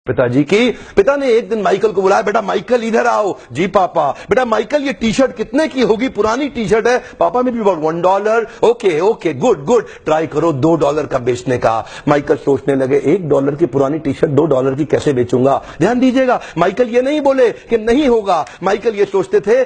पिताजी की। पिता ने एक दिन माइकल को बुलाया, बेटा माइकल इधर आओ। जी पापा। बेटा माइकल ये टी शर्ट कितने की होगी? पुरानी टी शर्ट है पापा, में भी about $1। Okay okay good good, try करो $2 का बेचने का। माइकल सोचने लगे $1 की पुरानी टी शर्ट $2 की कैसे बेचूंगा। ध्यान दीजिएगा, माइकल ये नहीं बोले कि नहीं होगा, माइकल ये सोचते थे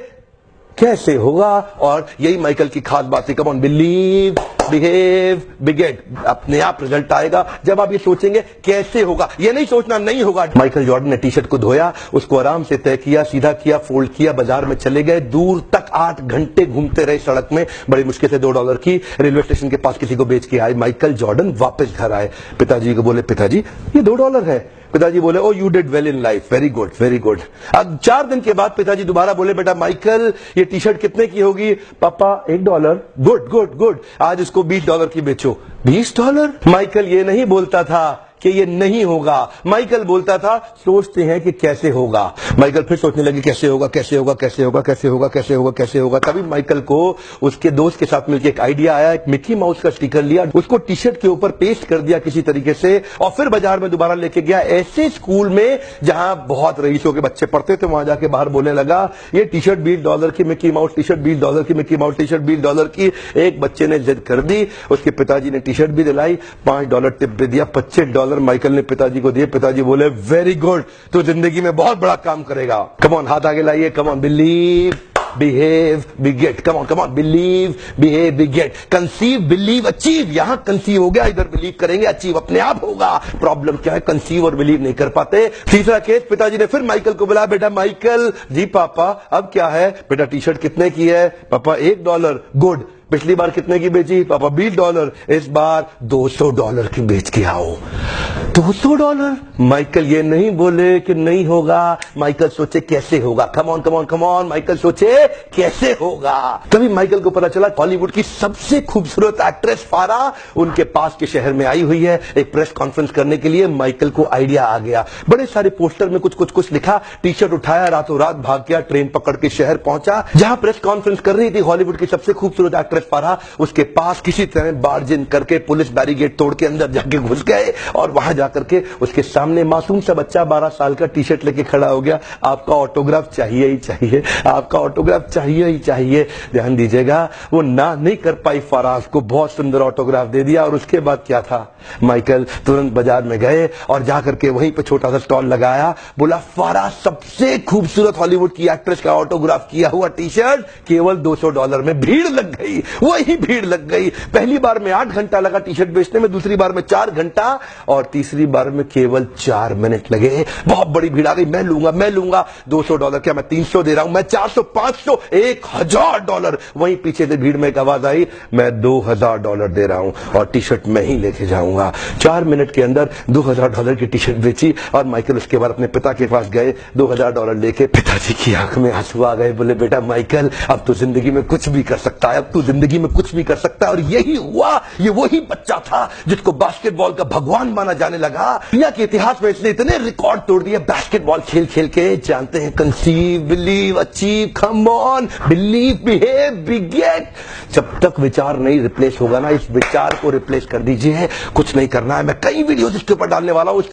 कैसे होगा। और यही माइकल की खास बात है, कम ऑन बिलीव बिहेव बिगेट, अपने आप रिजल्ट आएगा जब आप ये सोचेंगे कैसे होगा, ये नहीं सोचना नहीं होगा। माइकल जॉर्डन ने टी शर्ट को धोया, उसको आराम से तय किया, सीधा किया, फोल्ड किया, बाजार में चले गए, दूर तक 8 घंटे घूमते रहे सड़क में, बड़ी मुश्किल से $2 की रेलवे स्टेशन के पास किसी को बेच के आए। माइकल जॉर्डन वापस घर आए, पिताजी को बोले पिताजी ये $2 है। पिताजी बोले oh you did well in life, very good very good. अब 4 दिन के बाद पिताजी दोबारा बोले बेटा माइकल ये टी शर्ट कितने की होगी? पापा $1। गुड गुड गुड, आज इसको $20 की बेचो। $20? माइकल ये नहीं बोलता था कि ये नहीं होगा, माइकल बोलता था सोचते हैं कि कैसे होगा। माइकल फिर सोचने लगे कैसे होगा कैसे होगा कैसे होगा कैसे होगा कैसे होगा कैसे होगा। तभी माइकल को उसके दोस्त के साथ मिलकर एक आइडिया आया, एक मिकी माउस का स्टिकर लिया, उसको टी शर्ट के ऊपर पेस्ट कर दिया किसी तरीके से, और फिर बाजार में दोबारा लेके गया, ऐसे स्कूल में जहां बहुत रईसों के बच्चे पढ़ते थे, वहां जाके बाहर बोलने लगा ये टी शर्ट $20 की मिकी माउस टी शर्ट, $20 की मिकी माउस टी शर्ट, $20 की। एक बच्चे ने जिद कर दी, उसके पिताजी ने टी शर्ट भी दिलाई, $5 टिप भी दिया, $25 माइकल ने पिताजी को दिए। पिताजी बोले वेरी गुड, तो जिंदगी में बहुत बड़ा काम करेगा। कम ऑन, हाथ आगे लाइए, कम on, believe behave बिगेट, come on believe behave बिगेट, conceive believe achieve. यहां कंसीव हो गया, इधर बिलीव करेंगे, अचीव अपने आप होगा। प्रॉब्लम क्या है, कंसीव और बिलीव नहीं कर पाते। तीसरा केस, पिताजी ने फिर माइकल को बुलाया, बेटा माइकल। जी पापा अब क्या है? बेटा टी शर्ट कितने की है? पापा $1। गुड, पिछली बार कितने की बेची? पापा $20। इस बार $200 की बेच के आओ। $200? माइकल ये नहीं बोले कि नहीं होगा, माइकल सोचे कैसे होगा। Come on come on come on, Michael सोचे कैसे होगा। तभी माइकल को पता चला हॉलीवुड की सबसे खूबसूरत एक्ट्रेस फारा उनके पास के शहर में आई हुई है एक प्रेस कॉन्फ्रेंस करने के लिए। माइकल को आइडिया आ गया, बड़े सारे पोस्टर में कुछ लिखा, टी शर्ट उठाया, रातों रात भाग गया, ट्रेन पकड़ के शहर पहुंचा जहां प्रेस कॉन्फ्रेंस कर रही थी हॉलीवुड की सबसे खूबसूरत एक्ट्रेस फारा। उसके पास किसी तरह बार्ज इन करके पुलिस बैरिकेड तोड़ के अंदर जाके घुस गए, और वहां जाकर के उसके सामने मासूम सा बच्चा 12 साल का टी शर्ट लेके खड़ा हो गया। आपका ऑटोग्राफ चाहिए ही चाहिए, आपका ऑटोग्राफ चाहिए ही चाहिए। ध्यान दीजिएगा, वो ना नहीं कर पाई फाराज को, बहुत सुंदर ऑटोग्राफ दे दिया। और उसके बाद क्या था, माइकल तुरंत बाजार में गए और जाकर के वहीं पे छोटा सा स्टॉल लगाया, बोला फारा सबसे खूबसूरत हॉलीवुड की एक्ट्रेस का ऑटोग्राफ किया हुआ टी शर्ट केवल $200 में। भीड़ लग गई, वही भीड़ लग गई। पहली बार में 8 घंटा लगा टी शर्ट बेचने में, दूसरी बार में 4 घंटा, और तीसरी बार में केवल 4 मिनट लगे। बहुत बड़ी भीड़ आ गई, मैं लूंगा $200 क्या मैं 300 दे रहा हूं, मैं 400 500 $1000। वहीं पीछे से भीड़ में एक आवाज आई, मैं $2000 दे रहा हूं और टी शर्ट मैं ही लेके जाऊंगा। 4 मिनट के अंदर $2000 की टी शर्ट बेची। और माइकल उसके बाद अपने पिता के पास गए, $2000 लेके। पिताजी की आंख में आंसू आ गए, बोले बेटा माइकल अब तो जिंदगी में कुछ भी कर सकता है, अब तो जिंदगी में कुछ भी कर सकता है। और यही हुआ, ये वही बच्चा था जिसको बास्केटबॉल का भगवान माना जाने लगा। दुनिया के इतिहास में इसने इतने रिकॉर्ड तोड़ दिए बास्केटबॉल खेल खेल के। जानते हैं, conceive believe achieve, come on believe behave beget. जब तक विचार नहीं रिप्लेस होगा ना, इस विचार को रिप्लेस कर दीजिए। कुछ नहीं करना है, मैं कई वीडियोस इसके ऊपर डालने वाला हूं।